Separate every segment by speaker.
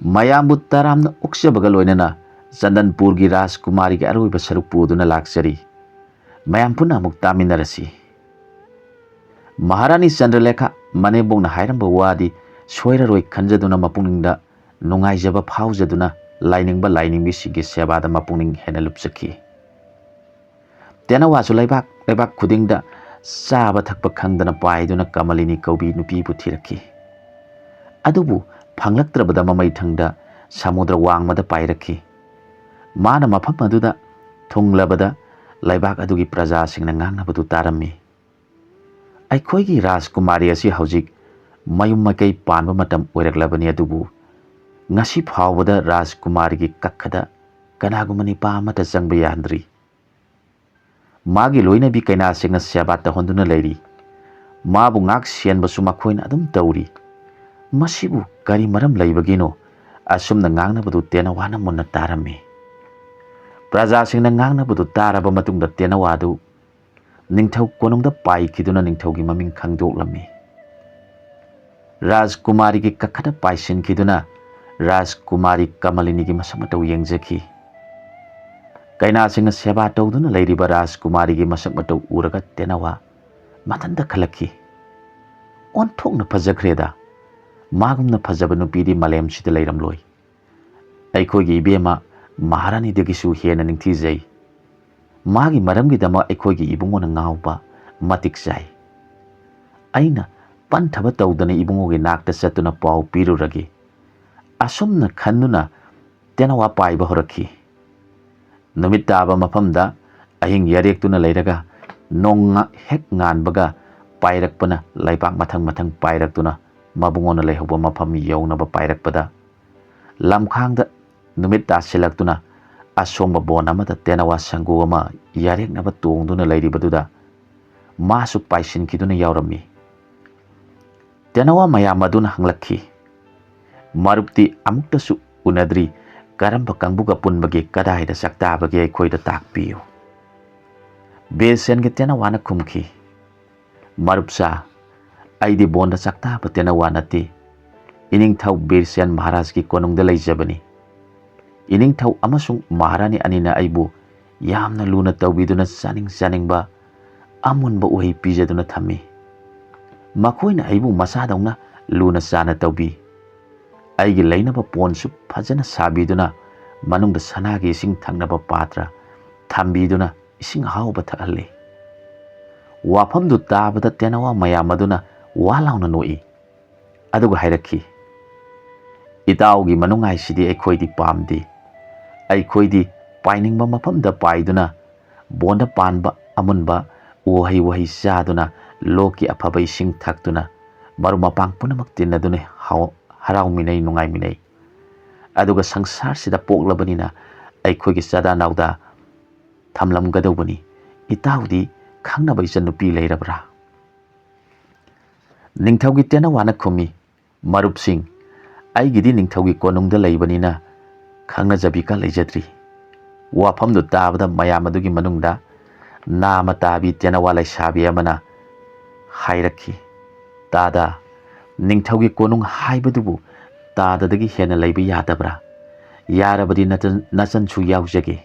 Speaker 1: ꯃꯌꯥꯝꯕꯨ ꯇꯔꯥꯝꯅ ꯑꯣꯛꯆꯕꯒ ꯂꯣꯏꯅꯅ ꯆꯟꯗꯟꯄꯨꯔꯒꯤ ꯔꯥꯖꯀꯨꯃꯥꯔꯤꯒꯤ ꯑꯔꯣꯏꯕ ꯁꯔꯨꯛ ꯄꯨꯗꯨꯅ ꯂꯥꯛꯆꯔꯤ꯫ ꯃꯌꯥꯝ ꯄꯨꯟꯅ ꯑꯃꯨꯛ ꯇꯥꯃꯤꯟꯅꯔꯁꯤ꯫ ꯃꯍꯥꯔꯥꯅꯤ ꯆꯟꯗ꯭ꯔꯂꯦꯈꯥ ꯃꯅꯦꯝꯕꯣꯛꯅ ꯍꯥꯏꯔꯝꯕ ꯋꯥꯗꯤ ꯁꯣꯏꯔꯔꯣꯏ ꯈꯟꯖꯗꯨꯅ ꯃꯄꯨꯛꯅꯤꯡꯗ ꯅꯨꯡꯉꯥꯏꯖꯕ ꯐꯥꯎꯖꯗꯨꯅ ꯂꯥꯏꯅꯤꯡꯕ ꯂꯥꯏꯅꯤꯡꯕꯤꯁꯤꯡꯒꯤ ꯁꯦꯕꯥꯗ ꯃꯄꯨꯛꯅꯤꯡ ꯍꯦꯟꯅ ꯂꯨꯞꯆꯈꯤ꯫ ꯇꯦꯅꯋꯥꯁꯨ ꯂꯩꯕꯥꯛ ꯂꯩꯕꯥꯛ ꯈꯨꯗꯤꯡꯗ ꯆꯥꯕ ꯊꯛꯄ ꯈꯪꯗꯅ ꯄꯥꯏꯗꯨꯅ ꯀꯃꯂꯤꯅꯤ ꯀꯧꯕꯤ ꯅꯨꯄꯤꯕꯨ ꯊꯤꯔꯛꯈꯤ꯫ ꯑꯗꯨꯕु ꯐꯪꯂꯛꯇ꯭ꯔꯕꯗ ꯃꯃꯩꯊꯪꯗ ꯁꯃꯨꯗ꯭ꯔ ꯋꯥꯡꯃꯗ ꯄꯥꯏꯔꯛꯈꯤ꯫ ꯃꯥꯅ ꯃꯐꯝ ꯑꯗꯨꯗ ꯊꯨꯡꯂꯕꯗ ꯂꯩꯕꯥꯛ ꯑꯗꯨꯒꯤ ꯄ꯭ꯔꯖꯥꯁꯤꯡꯅ ꯉꯥꯡꯅꯕꯗꯨ ꯇꯥꯔꯝꯃꯤ꯫ ꯑꯩꯈꯣꯏꯒꯤ ꯔꯥꯖꯀꯨꯃꯥꯔꯤ ꯑꯁꯤ ꯍꯧꯖꯤꯛ ꯃꯌꯨꯝ ꯃꯀꯩ ꯄꯥꯟꯕ ꯃꯇꯝ ꯑꯣꯏꯔꯛꯂꯕꯅꯤ, ꯑꯗꯨꯕꯨ ꯉꯁꯤ ꯐꯥꯎꯕꯗ ꯔꯥꯖꯀꯨꯃꯥꯔꯤꯒꯤ ꯀꯛꯈꯗ ꯀꯅꯥꯒꯨꯝꯕ ꯅꯤꯄꯥ ꯑꯃꯠꯇ ꯆꯪꯕ ꯌꯥꯍꯟꯗ꯭ꯔꯤ꯫ ꯃꯥꯒꯤ ꯂꯣꯏꯅꯕꯤ ꯀꯩꯅꯥꯁꯤꯡꯅ ꯁꯦꯕꯥ ꯇꯧꯍꯟꯗꯨꯅ ꯂꯩꯔꯤ꯫ ꯃꯥꯕꯨ ꯉꯥꯛ ꯁꯦꯟꯕꯁꯨ ꯃꯈꯣꯏꯅ ꯑꯗꯨꯝ ꯇꯧꯔꯤ꯫ ꯃꯁꯤꯕꯨ ꯀꯔꯤ ꯃꯔꯝ ꯂꯩꯕꯒꯤꯅꯣ? ꯑꯁꯨꯝꯅ ꯉꯥꯡꯅꯕꯗꯨ ꯇꯦꯅꯋꯥꯅ ꯃꯨꯟꯅ ꯇꯥꯔꯝꯃꯤ꯫ ꯄ꯭ꯔꯖꯥꯁꯤꯡꯅ ꯉꯥꯡꯅꯕꯗꯨ ꯇꯥꯔꯕ ꯃꯇꯨꯡꯗ ꯇꯦꯅꯋꯥꯗꯨ ꯅꯤꯡꯊꯧ ꯀꯣꯅꯨꯡꯗ ꯄꯥꯏꯈꯤꯗꯨꯅ ꯅꯤꯡꯊꯧꯒꯤ ꯃꯃꯤꯡ ꯈꯪꯗꯣꯛꯂꯝꯃꯤ꯫ ꯔꯥꯖꯀꯨꯃꯥꯔꯤꯒꯤ ꯀꯛꯈꯗ ꯄꯥꯏꯁꯤꯟꯈꯤꯗꯨꯅ ꯔꯥꯖꯀꯨꯃꯥꯔꯤ ꯀꯃꯂꯤꯅꯤꯒꯤ ꯃꯁꯛ ꯃꯇꯧ ꯌꯦꯡꯖꯈꯤ꯫ ꯀꯩꯅꯥꯁꯤꯡꯅ ꯁꯦꯕꯥ ꯇꯧꯗꯨꯅ ꯂꯩꯔꯤꯕ ꯔꯥꯖꯀꯨꯃꯥꯔꯤꯒꯤ ꯃꯁꯛ ꯃꯇꯧ ꯎꯔꯒ ꯇꯦꯅꯋꯥ ꯃꯊꯟꯇ ꯈꯜꯂꯛꯈꯤ, ꯑꯣꯟꯊꯣꯛꯅ ꯐꯖꯈ꯭ꯔꯦꯗ! ꯃꯥꯒꯨꯝꯅ ꯐꯖꯕ ꯅꯨꯄꯤꯗꯤ ꯃꯥꯂꯦꯝꯁꯤꯗ ꯂꯩꯔꯝꯂꯣꯏ꯫ ꯑꯩꯈꯣꯏꯒꯤ ꯏꯕꯦꯝꯃ ꯃꯍꯥꯔꯥꯅꯤꯗꯒꯤꯁꯨ ꯍꯦꯟꯅ ꯅꯤꯡꯊꯤꯖꯩ꯫ ꯃꯥꯒꯤ ꯃꯔꯝꯒꯤꯗꯃꯛ ꯑꯩꯈꯣꯏꯒꯤ ꯏꯕꯨꯡꯉꯣꯅ ꯉꯥꯎꯕ ꯃꯇꯤꯛ ꯆꯥꯏ꯫ ꯑꯩꯅ ꯄꯟꯊꯕ ꯇꯧꯗꯅ ꯏꯕꯨꯡꯉꯣꯒꯤ ꯅꯥꯛꯇ ꯆꯠꯇꯨꯅ ꯄꯥꯎ ꯄꯤꯔꯨꯔꯒꯦ꯫ ꯑꯁꯨꯝꯅ ꯈꯟꯗꯨꯅ ꯇꯦꯅꯋꯥ ꯄꯥꯏꯕ ꯍꯧꯔꯛꯈꯤ꯫ ꯅꯨꯃꯤꯠ ꯇꯥꯕ ꯃꯐꯝꯗ ꯑꯍꯤꯡ ꯌꯥꯔꯦꯛꯇꯨꯅ ꯂꯩꯔꯒ ꯅꯣꯡ ꯍꯦꯛ ꯉꯥꯟꯕꯒ ꯄꯥꯏꯔꯛꯄꯅ ꯂꯩꯕꯥꯛ ꯃꯊꯪ ꯃꯊꯪ ꯄꯥꯏꯔꯛꯇꯨꯅ ꯃꯕꯨꯡꯉꯣꯅ ꯂꯩꯍꯧꯕ ꯃꯐꯝ ꯌꯧꯅꯕ ꯄꯥꯏꯔꯛꯄꯗ ꯂꯝꯈꯥꯡꯗ ꯅꯨꯃꯤꯠ ꯇꯥꯁꯤꯜꯂꯛꯇꯨꯅ ꯑꯁꯣꯡꯕ ꯕꯣꯟ ꯑꯃꯗ ꯇꯦꯅꯋꯥ ꯁꯪꯒꯨ ꯑꯃ ꯌꯥꯔꯦꯛꯅꯕ ꯇꯣꯡꯗꯨꯅ ꯂꯩꯔꯤꯕꯗꯨꯗ ꯃꯥꯁꯨ ꯄꯥꯏꯁꯤꯟꯈꯤꯗꯨꯅ ꯌꯥꯎꯔꯝꯃꯤ꯫ ꯇꯦꯅꯋꯥ ꯃꯌꯥꯝ ꯑꯗꯨꯅ ꯍꯪꯂꯛꯈꯤ, ꯃꯔꯨꯞꯇꯤ ꯑꯃꯨꯛꯇꯁꯨ ꯎꯅꯗ꯭ꯔꯤ, ꯀꯔꯝꯕ ꯀꯥꯡꯕꯨꯒ ꯄꯨꯟꯕꯒꯦ? ꯀꯗꯥꯏꯗ ꯆꯥꯛꯇꯥꯕꯒꯦ? ꯑꯩꯈꯣꯏꯗ ꯇꯥꯛꯄꯤꯌꯨ꯫ ꯕꯤꯔꯁꯦꯟꯒꯤ ꯇꯦꯅꯋꯥꯅ ꯈꯨꯝꯈꯤ, ꯃꯔꯨꯞꯆꯥ, ꯑꯩꯗꯤ ꯕꯣꯟꯗ ꯆꯥꯛꯇꯥꯕ ꯇꯦꯅꯋꯥ ꯅꯠꯇꯦ꯫ ꯏꯅꯤꯡꯊꯧ ꯕꯤꯔꯁꯦꯟ ꯃꯍꯥꯔꯥꯖꯀꯤ ꯀꯣꯅꯨꯡꯗ ꯂꯩꯖꯕꯅꯤ꯫ ꯏꯅꯤꯡꯊꯧ ꯑꯃꯁꯨꯡ ꯃꯍꯥꯔꯥꯅꯤ ꯑꯅꯤꯅ ꯑꯩꯕꯨ ꯌꯥꯝꯅ ꯂꯨꯅ ꯇꯧꯕꯤꯗꯨꯅ ꯆꯥꯅꯤꯡ ꯆꯥꯅꯤꯡꯕ ꯑꯃꯨꯟꯕ ꯎꯍꯩ ꯄꯤꯖꯗꯨꯅ ꯊꯝꯃꯤ꯫ ꯃꯈꯣꯏꯅ ꯑꯩꯕꯨ ꯃꯆꯥꯗꯧꯅ ꯂꯨꯅ ꯆꯥꯅ ꯇꯧꯕꯤ꯫ ꯑꯩꯒꯤ ꯂꯩꯅꯕ ꯄꯣꯟꯁꯨ ꯐꯖꯅ ꯁꯥꯕꯤꯗꯨꯅ ꯃꯅꯨꯡꯗ ꯁꯅꯥꯒꯤ ꯏꯁꯤꯡ ꯊꯛꯅꯕ ꯄꯥꯇ꯭ꯔ ꯊꯝꯕꯤꯗꯨꯅ ꯏꯁꯤꯡ ꯑꯍꯥꯎꯕ ꯊꯛꯍꯜꯂꯤ꯫ ꯋꯥꯐꯝꯗꯨ ꯇꯥꯕꯗ ꯇꯦꯅꯋꯥ ꯃꯌꯥꯝ ꯑꯗꯨꯅ ꯋꯥ ꯂꯥꯎꯅ ꯅꯣꯛꯏ꯫ ꯑꯗꯨꯒ ꯍꯥꯏꯔꯛꯈꯤ, ꯏꯇꯥꯎꯒꯤ ꯃꯅꯨꯡꯉꯥꯏꯁꯤꯗꯤ ꯑꯩꯈꯣꯏꯗꯤ ꯄꯥꯝꯗꯦ꯫ ꯑꯩꯈꯣꯏꯗꯤ ꯄꯥꯏꯅꯤꯡꯕ ꯃꯐꯝꯗ ꯄꯥꯏꯗꯨꯅ ꯕꯣꯟꯗ ꯄꯥꯟꯕ ꯑꯃꯨꯟꯕ ꯎꯍꯩ ꯋꯥꯍꯩ ꯆꯥꯗꯨꯅ ꯂꯣꯛꯀꯤ ꯑꯐꯕ ꯏꯁꯤꯡ ꯊꯛꯇꯨꯅ ꯃꯔꯨꯞ ꯃꯄꯥꯡ ꯄꯨꯝꯅꯃꯛ ꯇꯤꯟꯅꯗꯨꯅ ꯍꯔꯥꯎꯃꯤꯟꯅꯩ, ꯅꯨꯡꯉꯥꯏꯃꯤꯟꯅꯩ꯫ ꯑꯗꯨꯒ ꯁꯪꯁꯥꯔꯁꯤꯗ ꯄꯣꯛꯂꯕꯅꯤꯅ ꯑꯩꯈꯣꯏꯒꯤ ꯆꯥꯗꯥ ꯅꯥꯎꯗꯥ ꯊꯝꯂꯝꯒꯗꯧꯕꯅꯤ꯫ ꯏꯇꯥꯎꯗꯤ ꯈꯪꯅꯕ ꯏꯆꯟꯅꯨꯄꯤ ꯂꯩꯔꯕ꯭ꯔꯥ? ꯅꯤꯡꯊꯧꯒꯤ ꯇꯦꯅꯋꯥꯅ ꯈꯨꯝꯃꯤ, ꯃꯔꯨꯞꯁꯤꯡ, ꯑꯩꯒꯤꯗꯤ ꯅꯤꯡꯊꯧꯒꯤ ꯀꯣꯅꯨꯡꯗ ꯂꯩꯕꯅꯤꯅ ꯈꯪꯅꯖꯕꯤꯒ ꯂꯩꯖꯗ꯭ꯔꯤ꯫ ꯋꯥꯐꯝꯗꯨ ꯇꯥꯕꯗ ꯃꯌꯥꯝ ꯑꯗꯨꯒꯤ ꯃꯅꯨꯡꯗ ꯅꯥꯃ ꯇꯥꯕꯤ ꯇꯦꯅꯋꯥ ꯂꯩꯁꯥꯕꯤ ꯑꯃꯅ ꯍꯥꯏꯔꯛꯈꯤ, ꯇꯥꯗꯥ, ꯅꯤꯡꯊꯧꯒꯤ ꯀꯣꯅꯨꯡ ꯍꯥꯏꯕꯗꯨꯕꯨ ꯇꯥꯗꯗꯒꯤ ꯍꯦꯟꯅ ꯂꯩꯕ ꯌꯥꯗꯕ꯭ꯔꯥ? ꯌꯥꯔꯕꯗꯤ ꯅꯆꯟꯁꯨ ꯌꯥꯎꯖꯒꯦ,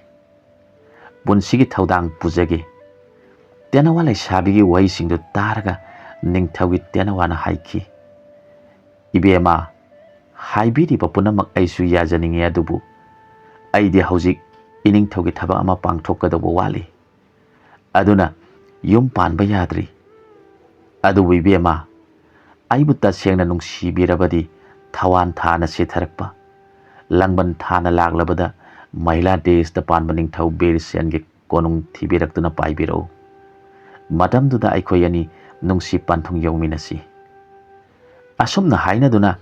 Speaker 1: ꯄꯨꯟꯁꯤꯒꯤ ꯊꯧꯗꯥꯡ ꯄꯨꯖꯒꯦ꯫ ꯇꯦꯅꯋꯥ ꯂꯩꯁꯥꯕꯤꯒꯤ ꯋꯥꯍꯩꯁꯤꯡꯗꯨ ꯇꯥꯔꯒ ꯅꯤꯡꯊꯧꯒꯤ ꯇꯦꯅꯋꯥꯅ ꯍꯥꯏꯈꯤ, ꯏꯕꯦꯝꯃ, ꯍꯥꯏꯕꯤꯔꯤꯕ ꯄꯨꯝꯅꯃꯛ ꯑꯩꯁꯨ ꯌꯥꯖꯅꯤꯡꯉꯤ, ꯑꯗꯨꯕꯨ ꯑꯩꯗꯤ ꯍꯧꯖꯤꯛ ꯏꯅꯤꯡꯊꯧꯒꯤ ꯊꯕꯛ ꯑꯃ ꯄꯥꯡꯊꯣꯛꯀꯗꯧꯕ ꯋꯥꯠꯂꯤ꯫ ꯑꯗꯨꯅ ꯌꯨꯝ ꯄꯥꯟꯕ ꯌꯥꯗ꯭ꯔꯤ꯫ ꯑꯗꯨꯕꯨ ꯏꯕꯦꯝꯃ, ꯑꯩꯕꯨ ꯇꯁꯦꯡꯅ ꯅꯨꯡꯁꯤꯕꯤꯔꯕꯗꯤ ꯊꯋꯥꯟ ꯊꯥꯅ ꯁꯦꯊꯔꯛꯄ ꯂꯥꯡꯕꯟ ꯊꯥꯅ ꯂꯥꯛꯂꯕꯗ ꯃꯍꯤꯂꯥ ꯗꯦꯁꯇ ꯄꯥꯟꯕ ꯅꯤꯡꯊꯧ ꯕꯤꯔꯁꯦꯟꯒꯤ ꯀꯣꯅꯨꯡ ꯊꯤꯕꯤꯔꯛꯇꯨꯅ ꯄꯥꯏꯕꯤꯔꯛꯎ꯫ ꯃꯇꯝꯗꯨꯗ ꯑꯩꯈꯣꯏ ꯑꯅꯤ ꯅꯨꯡꯁꯤ ꯄꯟꯊꯨꯡ ꯌꯧꯃꯤꯟꯅꯁꯤ꯫ ꯑꯁꯨꯝꯅ ꯍꯥꯏꯅꯗꯨꯅ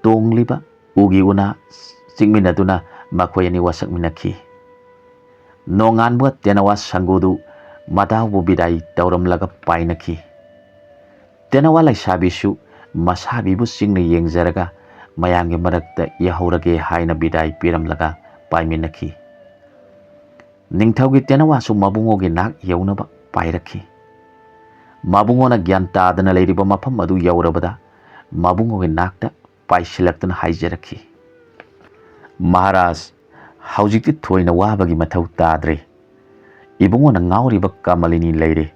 Speaker 1: ꯇꯣꯡꯂꯤꯕ ꯎꯒꯤ ꯎꯅꯥ ꯆꯤꯛꯃꯤꯟꯅꯗꯨꯅ ꯃꯈꯣꯏ ꯑꯅꯤ ꯋꯥꯁꯛꯃꯤꯟꯅꯈꯤ꯫ ꯅꯣꯡꯉꯥꯟꯕ ꯇꯦꯅꯋꯥ ꯁꯪꯒꯨꯗꯨ ꯃꯗꯥꯎꯕꯨ ꯕꯤꯗꯥꯏ ꯇꯧꯔꯝꯂꯒ ꯄꯥꯏꯅꯈꯤ꯫ ꯇꯦꯅꯋꯥ ꯂꯩꯁꯥꯕꯤꯁꯨ ꯃꯁꯥꯕꯤꯕꯨ ꯆꯤꯡꯅ ꯌꯦꯡꯖꯔꯒ ꯃꯌꯥꯝꯒꯤ ꯃꯔꯛꯇ ꯌꯥꯍꯧꯔꯒꯦ ꯍꯥꯏꯅ ꯕꯤꯗꯥꯏ ꯄꯤꯔꯝꯂꯒ ꯄꯥꯏꯃꯤꯟꯅꯈꯤ꯫ ꯅꯤꯡꯊꯧꯒꯤ ꯇꯦꯅꯋꯥꯁꯨ ꯃꯕꯨꯡꯉꯣꯒꯤ ꯅꯥꯛ ꯌꯧꯅꯕ ꯄꯥꯏꯔꯛꯈꯤ꯫ ꯃꯕꯨꯡꯉꯣꯅ ꯒ꯭ꯌꯥꯟ ꯇꯥꯗꯅ ꯂꯩꯔꯤꯕ ꯃꯐꯝ ꯑꯗꯨ ꯌꯧꯔꯕꯗ ꯃꯕꯨꯡꯉꯣꯒꯤ ꯅꯥꯛꯇ ꯄꯥꯏꯁꯤꯜꯂꯛꯇꯨꯅ ꯍꯥꯏꯖꯔꯛꯈꯤ, ꯃꯍꯥꯔꯥꯖ, ꯍꯧꯖꯤꯛꯇꯤ ꯊꯣꯏꯅ ꯋꯥꯕꯒꯤ ꯃꯊꯧ ꯇꯥꯗ꯭ꯔꯦ꯫ ꯏꯕꯨꯡꯉꯣꯅ ꯉꯥꯎꯔꯤꯕ ꯀꯃꯂꯤꯅꯤ ꯂꯩꯔꯦ꯫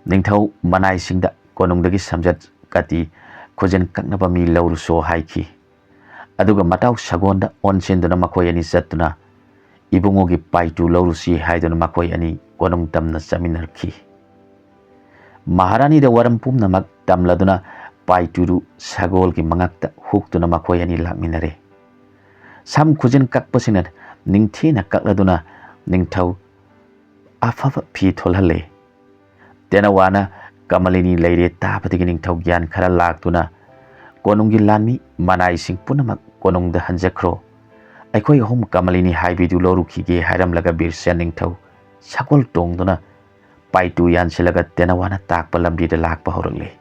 Speaker 1: ꯅꯤꯡꯊꯧ ꯃꯅꯥꯏꯁꯤꯡꯗ ꯀꯣꯅꯨꯡꯗꯒꯤ ꯁꯝꯖꯠ ꯀꯥꯇꯤ ꯈꯨꯖꯤꯟ ꯀꯛꯅꯕ ꯃꯤ ꯂꯧꯔꯨꯁꯣ ꯍꯥꯏꯈꯤ꯫ ꯑꯗꯨꯒ ꯃꯇꯥꯎ ꯁꯒꯣꯟꯗ ꯑꯣꯟꯁꯤꯟꯗꯨꯅ ꯃꯈꯣꯏ ꯑꯅꯤ ꯆꯠꯇꯨꯅ ꯏꯕꯨꯡꯉꯣꯒꯤ ꯄꯥꯏꯇꯨ ꯂꯧꯔꯨꯁꯤ ꯍꯥꯏꯗꯨꯅ ꯃꯈꯣꯏ ꯑꯅꯤ ꯀꯣꯅꯨꯡ ꯇꯝꯅ ꯆꯠꯃꯤꯟꯅꯔꯛꯈꯤ꯫ ꯃꯍꯥꯔꯥꯅꯤꯗ ꯋꯥꯔꯝ ꯄꯨꯝꯅꯃꯛ ꯇꯝꯂꯗꯨꯅ ꯄꯥꯏꯇꯨꯗꯨ ꯁꯒꯣꯜꯒꯤ ꯃꯉꯛꯇ ꯍꯨꯛꯇꯨꯅ ꯃꯈꯣꯏ ꯑꯅꯤ ꯂꯥꯛꯃꯤꯟꯅꯔꯦ꯫ ꯁꯝ ꯈꯨꯖꯤꯟ ꯀꯛꯄꯁꯤꯅ ꯅꯤꯡꯊꯤꯅ ꯀꯛꯂꯗꯨꯅ ꯅꯤꯡꯊꯧ ꯑꯐꯕ ꯐꯤ ꯊꯣꯜꯍꯜꯂꯦ꯫ ꯇꯦꯅꯋꯥꯅ ꯀꯃꯂꯤꯅꯤ ꯂꯩꯔꯦ ꯇꯥꯕꯗꯒꯤ ꯅꯤꯡꯊꯧ ꯒ꯭ꯌꯥꯟ ꯈꯔ ꯂꯥꯛꯇꯨꯅ ꯀꯣꯅꯨꯡꯒꯤ ꯂꯥꯟꯃꯤ ꯃꯅꯥꯏꯁꯤꯡ ꯄꯨꯝꯅꯃꯛ ꯀꯣꯅꯨꯡꯗ ꯍꯟꯖꯈ꯭ꯔꯣ, ꯑꯩꯈꯣꯏ ꯑꯍꯨꯝ ꯀꯃꯂꯤꯅꯤ ꯍꯥꯏꯕꯤꯗꯨ ꯂꯧꯔꯨꯈꯤꯒꯦ ꯍꯥꯏꯔꯝꯂꯒ ꯕꯤꯔꯁꯦꯟ ꯅꯤꯡꯊꯧ ꯁꯒꯣꯜ ꯇꯣꯡꯗꯨꯅ ꯄꯥꯏꯇꯨ ꯌꯥꯟꯁꯤꯜꯂꯒ ꯇꯦꯅꯋꯥꯅ ꯇꯥꯛꯄ ꯂꯝꯕꯤꯗ ꯂꯥꯛꯄ ꯍꯧꯔꯛꯂꯦ꯫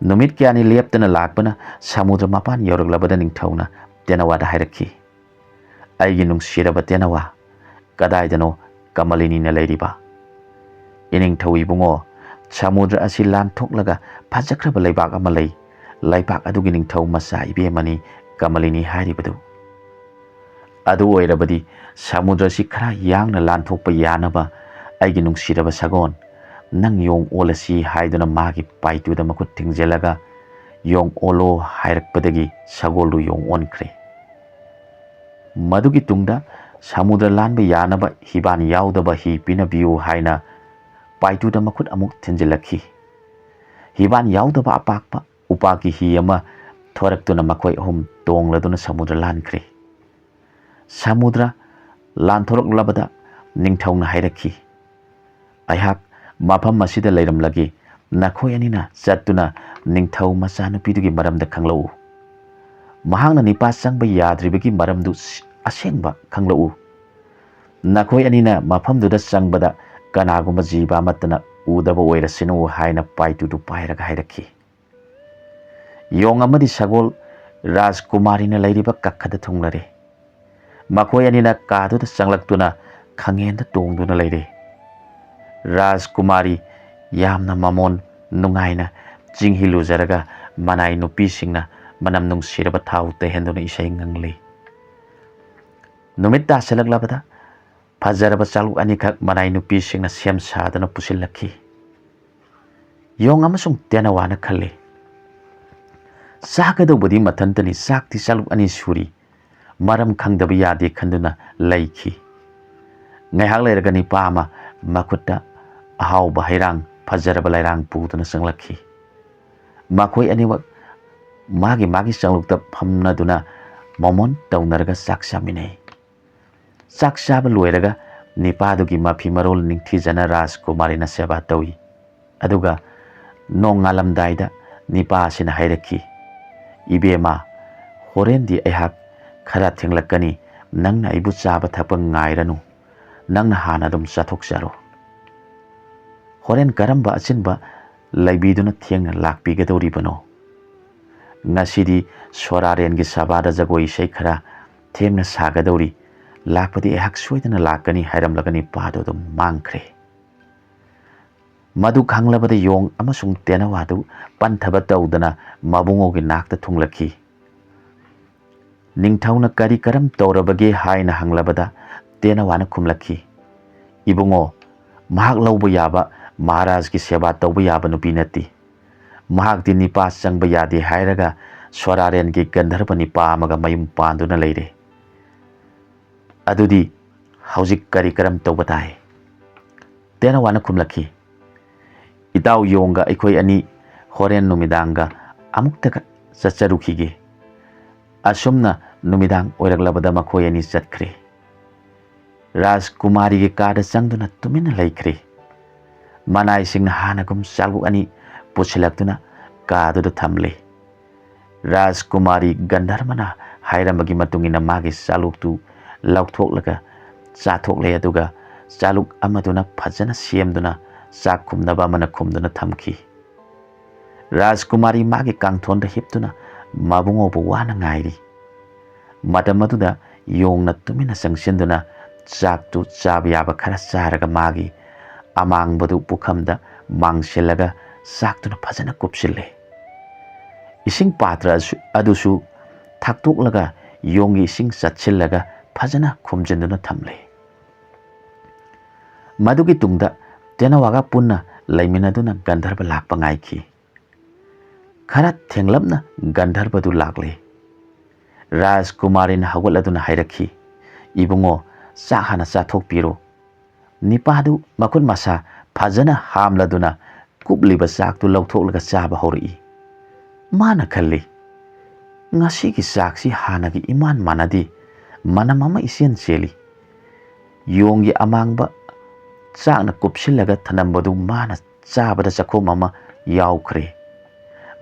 Speaker 1: ꯅꯨꯃꯤꯠ ꯀꯌꯥꯅꯤ ꯂꯦꯞꯇꯅ ꯂꯥꯛꯄꯅ ꯁꯃꯨꯗ꯭ꯔ ꯃꯄꯥꯟ ꯌꯧꯔꯛꯂꯕꯗ ꯅꯤꯡꯊꯧꯅ ꯇꯦꯅꯋꯥꯗ ꯍꯥꯏꯔꯛꯈꯤ, ꯑꯩꯒꯤ ꯅꯨꯡꯁꯤꯔꯕ ꯇꯦꯅꯋꯥ, ꯀꯗꯥꯏꯗꯅꯣ ꯀꯃꯂꯤꯅꯤꯅ ꯂꯩꯔꯤꯕ? ꯏꯅꯤꯡꯊꯧ ꯏꯕꯨꯡꯉꯣ, ꯁꯃꯨꯗ꯭ꯔ ꯑꯁꯤ ꯂꯥꯟꯊꯣꯛꯂꯒ ꯐꯖꯈ꯭ꯔꯕ ꯂꯩꯕꯥꯛ ꯑꯃ ꯂꯩ, ꯂꯩꯕꯥꯛ ꯑꯗꯨꯒꯤ ꯅꯤꯡꯊꯧ ꯃꯆꯥ ꯏꯕꯦꯝꯃꯅꯤ ꯀꯃꯂꯤꯅꯤ ꯍꯥꯏꯔꯤꯕꯗꯨ꯫ ꯑꯗꯨ ꯑꯣꯏꯔꯕꯗꯤ ꯁꯃꯨꯗ꯭ꯔꯁꯤ ꯈꯔ ꯌꯥꯡꯅ ꯂꯥꯟꯊꯣꯛꯄ ꯌꯥꯅꯕ ꯑꯩꯒꯤ ꯅꯨꯡꯁꯤꯔꯕ ꯁꯒꯣꯟ, ꯅꯪ ꯌꯣꯡ ꯑꯣꯜꯂꯁꯤ ꯍꯥꯏꯗꯨꯅ ꯃꯥꯒꯤ ꯄꯥꯏꯇꯨꯗ ꯃꯈꯨꯠ ꯊꯤꯡꯖꯤꯜꯂꯒ ꯌꯣꯡ ꯑꯣꯜꯂꯣ ꯍꯥꯏꯔꯛꯄꯗꯒꯤ ꯁꯒꯣꯜꯗꯨ ꯌꯣꯡ ꯑꯣꯟꯈ꯭ꯔꯦ꯫ ꯃꯗꯨꯒꯤ ꯇꯨꯡꯗ ꯁꯃꯨꯗ꯭ꯔ ꯂꯥꯟꯕ ꯌꯥꯅꯕ ꯍꯤꯕꯥꯟ ꯌꯥꯎꯗꯕ ꯍꯤ ꯄꯤꯅꯕꯤꯌꯨ ꯍꯥꯏꯅ ꯄꯥꯏꯇꯨꯗ ꯃꯈꯨꯠ ꯑꯃꯨꯛ ꯊꯤꯟꯖꯤꯜꯂꯛꯈꯤ꯫ ꯍꯤꯕꯥꯟ ꯌꯥꯎꯗꯕ ꯑꯄꯥꯛꯄ ꯎꯄꯥꯛꯀꯤ ꯍꯤ ꯑꯃ ꯊꯣꯔꯛꯇꯨꯅ ꯃꯈꯣꯏ ꯑꯍꯨꯝ ꯇꯣꯡꯂꯗꯨꯅ ꯁꯃꯨꯗ꯭ꯔ ꯂꯥꯟꯈ꯭ꯔꯦ꯫ ꯁꯃꯨꯗ꯭ꯔ ꯂꯥꯟꯊꯣꯔꯛꯂꯕꯗ ꯅꯤꯡꯊꯧꯅ ꯍꯥꯏꯔꯛꯈꯤ, ꯑꯩꯍꯥꯛ ꯃꯐꯝ ꯑꯁꯤꯗ ꯂꯩꯔꯝꯂꯒꯦ, ꯅꯈꯣꯏ ꯑꯅꯤꯅ ꯆꯠꯇꯨꯅ ꯅꯤꯡꯊꯧ ꯃꯆꯥꯅꯨꯄꯤꯗꯨꯒꯤ ꯃꯔꯝꯗ ꯈꯪꯂꯛꯎ꯫ ꯃꯍꯥꯛꯅ ꯅꯤꯄꯥ ꯆꯪꯕ ꯌꯥꯗ꯭ꯔꯤꯕꯒꯤ ꯃꯔꯝꯗꯨ ꯑꯁꯦꯡꯕ ꯈꯪꯂꯛꯎ꯫ ꯅꯈꯣꯏ ꯑꯅꯤꯅ ꯃꯐꯝꯗꯨꯗ ꯆꯪꯕꯗ ꯀꯅꯥꯒꯨꯝꯕ ꯖꯤꯕ ꯑꯃꯠꯇꯅ ꯎꯗꯕ ꯑꯣꯏꯔꯁꯅꯨ ꯍꯥꯏꯅ ꯄꯥꯏꯇꯨꯗꯨ ꯄꯥꯏꯔꯒ ꯍꯥꯏꯔꯛꯈꯤ꯫ ꯌꯣꯡ ꯑꯃꯗꯤ ꯁꯒꯣꯜ ꯔꯥꯖꯀꯨꯃꯥꯔꯤꯅ ꯂꯩꯔꯤꯕ ꯀꯛꯈꯗ ꯊꯨꯡꯂꯔꯦ꯫ ꯃꯈꯣꯏ ꯑꯅꯤꯅ ꯀꯥꯗꯨꯗ ꯆꯪꯂꯛꯇꯨꯅ ꯈꯪꯍꯦꯟꯗ ꯇꯣꯡꯗꯨꯅ ꯂꯩꯔꯦ꯫ ꯔꯥꯖꯀꯨꯃꯥꯔꯤ ꯌꯥꯝꯅ ꯃꯃꯣꯟ ꯅꯨꯡꯉꯥꯏꯅ ꯆꯤꯡꯍꯤ ꯂꯨꯖꯔꯒ ꯃꯅꯥꯏ ꯅꯨꯄꯤꯁꯤꯡꯅ ꯃꯅꯝ ꯅꯨꯡꯁꯤꯔꯕ ꯊꯥꯎ ꯇꯩꯍꯟꯗꯨꯅ ꯏꯁꯩ ꯉꯪꯂꯤ꯫ ꯅꯨꯃꯤꯠ ꯇꯥꯁꯤꯜꯂꯛꯂꯕꯗ ꯐꯖꯔꯕ ꯆꯥꯂꯨꯛ ꯑꯅꯤꯈꯛ ꯃꯅꯥꯏ ꯅꯨꯄꯤꯁꯤꯡꯅ ꯁꯦꯝ ꯁꯥꯗꯨꯅ ꯄꯨꯁꯤꯜꯂꯛꯈꯤ꯫ ꯌꯣꯡ ꯑꯃꯁꯨꯡ ꯇꯦꯅꯋꯥꯅ ꯈꯜꯂꯤ, ꯆꯥꯒꯗꯧꯕꯗꯤ ꯃꯊꯟꯇꯅꯤ, ꯆꯥꯛꯇꯤ ꯆꯥꯂꯨꯛ ꯑꯅꯤ ꯁꯨꯔꯤ, ꯃꯔꯝ ꯈꯪꯗꯕ ꯌꯥꯗꯦ ꯈꯟꯗꯨꯅ ꯂꯩꯈꯤ꯫ ꯉꯥꯏꯍꯥꯛ ꯂꯩꯔꯒ ꯅꯤꯄꯥ ꯑꯃ ꯃꯈꯨꯠꯇ ꯑꯍꯥꯎꯕ ꯍꯩꯔꯥꯡ ꯐꯖꯔꯕ ꯂꯩꯔꯥꯡ ꯄꯨꯗꯨꯅ ꯆꯪꯂꯛꯈꯤ꯫ ꯃꯈꯣꯏ ꯑꯅꯤꯃꯛ ꯃꯥꯒꯤ ꯃꯥꯒꯤ ꯆꯪꯂꯨꯛꯇ ꯐꯝꯅꯗꯨꯅ ꯃꯣꯃꯣꯟ ꯇꯧꯅꯔꯒ ꯆꯥꯛ ꯆꯥꯃꯤꯟꯅꯩ꯫ ꯆꯥꯛ ꯆꯥꯕ ꯂꯣꯏꯔꯒ ꯅꯤꯄꯥꯗꯨꯒꯤ ꯃꯐꯤ ꯃꯔꯣꯜ ꯅꯤꯡꯊꯤꯖꯅ ꯔꯥꯖꯀꯨꯃꯥꯔꯤꯅ ꯁꯦꯕꯥ ꯇꯧꯏ꯫ ꯑꯗꯨꯒ ꯅꯣꯡꯉꯥꯜꯂꯝꯗꯥꯏꯗ ꯅꯤꯄꯥ ꯑꯁꯤꯅ ꯍꯥꯏꯔꯛꯈꯤ, ꯏꯕꯦꯝꯃ, ꯍꯣꯔꯦꯟꯗꯤ ꯑꯩꯍꯥꯛ ꯈꯔ ꯊꯦꯡꯂꯛꯀꯅꯤ, ꯅꯪꯅ ꯑꯩꯕꯨ ꯆꯥꯕ ꯊꯛꯄ ꯉꯥꯏꯔꯅꯨ, ꯅꯪꯅ ꯍꯥꯟꯅ ꯑꯗꯨꯝ ꯆꯥꯊꯣꯛꯆꯔꯣ꯫ ꯍꯣꯔꯦꯟ ꯀꯔꯝꯕ ꯑꯆꯤꯟꯕ ꯂꯩꯕꯤꯗꯨꯅ ꯊꯦꯡꯅ ꯂꯥꯛꯄꯤꯒꯗꯧꯔꯤꯕꯅꯣ? ꯉꯁꯤꯗꯤ ꯁꯣꯔꯥꯔꯦꯟꯒꯤ ꯁꯚꯥꯗ ꯖꯒꯣꯏ ꯏꯁꯩ ꯈꯔ ꯊꯦꯡꯅ ꯁꯥꯒꯗꯧꯔꯤ, ꯂꯥꯛꯄꯗꯤ ꯑꯩꯍꯥꯛ ꯁꯣꯏꯗꯅ ꯂꯥꯛꯀꯅꯤ ꯍꯥꯏꯔꯝꯂꯒ ꯅꯤꯄꯥꯗꯨ ꯑꯗꯨꯝ ꯃꯥꯡꯈ꯭ꯔꯦ꯫ ꯃꯗꯨ ꯈꯪꯂꯕꯗ ꯌꯣꯡ ꯑꯃꯁꯨꯡ ꯇꯦꯅꯋꯥꯗꯨ ꯄꯟꯊꯕ ꯇꯧꯗꯅ ꯃꯕꯨꯡꯉꯣꯒꯤ ꯅꯥꯛꯇ ꯊꯨꯡꯂꯛꯈꯤ꯫ ꯅꯤꯡꯊꯧꯅ ꯀꯔꯤ ꯀꯔꯝ ꯇꯧꯔꯕꯒꯦ ꯍꯥꯏꯅ ꯍꯪꯂꯕꯗ ꯇꯦꯅꯋꯥꯅ ꯈꯨꯝꯂꯛꯈꯤ, ꯏꯕꯨꯡꯉꯣ, ꯃꯍꯥꯛ ꯂꯧꯕ ꯌꯥꯕ ꯃꯍꯥꯔꯥꯖꯒꯤ ꯁꯦꯕꯥ ꯇꯧꯕ ꯌꯥꯕ ꯅꯨꯄꯤ ꯅꯠꯇꯦ꯫ ꯃꯍꯥꯛꯇꯤ ꯅꯤꯄꯥ ꯆꯪꯕ ꯌꯥꯗꯦ ꯍꯥꯏꯔꯒ ꯁꯣꯔꯥꯔꯦꯟꯒꯤ ꯒꯟꯙꯔꯕ ꯅꯤꯄꯥ ꯑꯃꯒ ꯃꯌꯨꯝ ꯄꯥꯟꯗꯨꯅ ꯂꯩꯔꯦ꯫ ꯑꯗꯨꯗꯤ ꯍꯧꯖꯤꯛ ꯀꯔꯤ ꯀꯔꯝ ꯇꯧꯕ ꯇꯥꯏ? ꯇꯦꯅꯋꯥꯅ ꯈꯨꯝꯂꯛꯈꯤ, ꯏꯇꯥꯎ ꯌꯣꯡꯒ ꯑꯩꯈꯣꯏ ꯑꯅꯤ ꯍꯣꯔꯦꯟ ꯅꯨꯃꯤꯗꯥꯡꯒ ꯑꯃꯨꯛꯇꯒ ꯆꯠꯆꯔꯨꯈꯤꯒꯦ꯫ ꯑꯁꯨꯝꯅ ꯅꯨꯃꯤꯗꯥꯡ ꯑꯣꯏꯔꯛꯂꯕꯗ ꯃꯈꯣꯏ ꯑꯅꯤ ꯆꯠꯈ꯭ꯔꯦ꯫ ꯔꯥꯖꯀꯨꯃꯥꯔꯤꯒꯤ ꯀꯥꯗ ꯆꯪꯗꯨꯅ ꯇꯨꯃꯤꯟꯅ ꯂꯩꯈ꯭ꯔꯦ꯫ ꯃꯅꯥꯏꯁꯤꯡꯅ ꯍꯥꯟꯅꯒꯨꯝ ꯆꯥꯂꯨꯛ ꯑꯅꯤ ꯄꯨꯁꯤꯜꯂꯛꯇꯨꯅ ꯀꯥꯗꯨꯗ ꯊꯝꯂꯦ꯫ ꯔꯥꯖꯀꯨꯃꯥꯔꯤ ꯒꯟꯙꯔꯃꯅ ꯍꯥꯏꯔꯝꯕꯒꯤ ꯃꯇꯨꯡꯏꯟꯅ ꯃꯥꯒꯤ ꯆꯥꯂꯨꯛꯇꯨ ꯂꯧꯊꯣꯛꯂꯒ ꯆꯥꯊꯣꯛꯂꯦ, ꯑꯗꯨꯒ ꯆꯥꯂꯨꯛ ꯑꯃꯗꯨꯅ ꯐꯖꯅ ꯁꯦꯝꯗꯨꯅ ꯆꯥꯛ ꯈꯨꯝꯅꯕ ꯑꯃꯅ ꯈꯨꯝꯗꯨꯅ ꯊꯝꯈꯤ꯫ ꯔꯥꯖꯀꯨꯃꯥꯔꯤ ꯃꯥꯒꯤ ꯀꯥꯡꯊꯣꯟꯗ ꯍꯤꯞꯇꯨꯅ ꯃꯕꯨꯡꯉꯣꯕꯨ ꯋꯥꯅ ꯉꯥꯏꯔꯤ꯫ ꯃꯇꯝ ꯑꯗꯨꯗ ꯌꯣꯡꯅ ꯇꯨꯃꯤꯟꯅ ꯆꯪꯁꯤꯟꯗꯨꯅ ꯆꯥꯛꯇꯨ ꯆꯥꯕ ꯌꯥꯕ ꯈꯔ ꯆꯥꯔꯒ ꯃꯥꯒꯤ ꯑꯃꯥꯡꯕꯗꯨ ꯄꯨꯈꯝꯗ ꯃꯥꯡꯁꯤꯜꯂꯒ ꯆꯥꯛꯇꯨꯅ ꯐꯖꯅ ꯀꯨꯞꯁꯤꯜꯂꯦ꯫ ꯏꯁꯤꯡ ꯄꯥꯇ꯭ꯔ ꯑꯗꯨꯁꯨ ꯊꯥꯛꯇꯣꯛꯂꯒ ꯌꯣꯡꯒꯤ ꯏꯁꯤꯡ ꯆꯠꯁꯤꯜꯂꯒ ꯐꯖꯅ ꯈꯨꯝꯖꯤꯟꯗꯨꯅ ꯊꯝꯂꯦ꯫ ꯃꯗꯨꯒꯤ ꯇꯨꯡꯗ ꯇꯦꯅꯋꯥꯒ ꯄꯨꯟꯅ ꯂꯩꯃꯤꯟꯅꯗꯨꯅ ꯒꯟꯙꯔꯕ ꯂꯥꯛꯄ ꯉꯥꯏꯈꯤ꯫ ꯈꯔ ꯊꯦꯡꯂꯞꯅ ꯒꯟꯙꯔꯕꯗꯨ ꯂꯥꯛꯂꯦ꯫ ꯔꯥꯖꯀꯨꯃꯥꯔꯤꯅ ꯍꯧꯒꯠꯂꯗꯨꯅ ꯍꯥꯏꯔꯛꯈꯤ, "ꯏꯕꯨꯡꯉꯣ, ꯆꯥꯛ ꯍꯥꯟꯅ ꯆꯥꯊꯣꯛꯄꯤꯔꯣ." ꯅꯤꯄꯥꯗꯨ ꯃꯈꯨꯠ ꯃꯁꯥ ꯐꯖꯅ ꯍꯥꯝꯂꯗꯨꯅ ꯀꯨꯞꯂꯤꯕ ꯆꯥꯛꯇꯨ ꯂꯧꯊꯣꯛꯂꯒ ꯆꯥꯕ ꯍꯧꯔꯛꯏ꯫ ꯃꯥꯅ ꯈꯜꯂꯤ, ꯉꯁꯤꯒꯤ ꯆꯥꯛꯁꯤ ꯍꯥꯟꯅꯒꯤ ꯏꯃꯥꯟ ꯃꯥꯟꯅꯗꯦ, ꯃꯅꯝ ꯑꯃ ꯏꯆꯦꯟ ꯆꯦꯜꯂꯤ꯫ ꯌꯣꯡꯒꯤ ꯑꯃꯥꯡꯕ ꯆꯥꯛꯅ ꯀꯨꯞꯁꯤꯜꯂꯒ ꯊꯅꯝꯕꯗꯨ ꯃꯥꯅ ꯆꯥꯕꯗ ꯆꯈꯣꯝ ꯑꯃ ꯌꯥꯎꯈ꯭ꯔꯦ꯫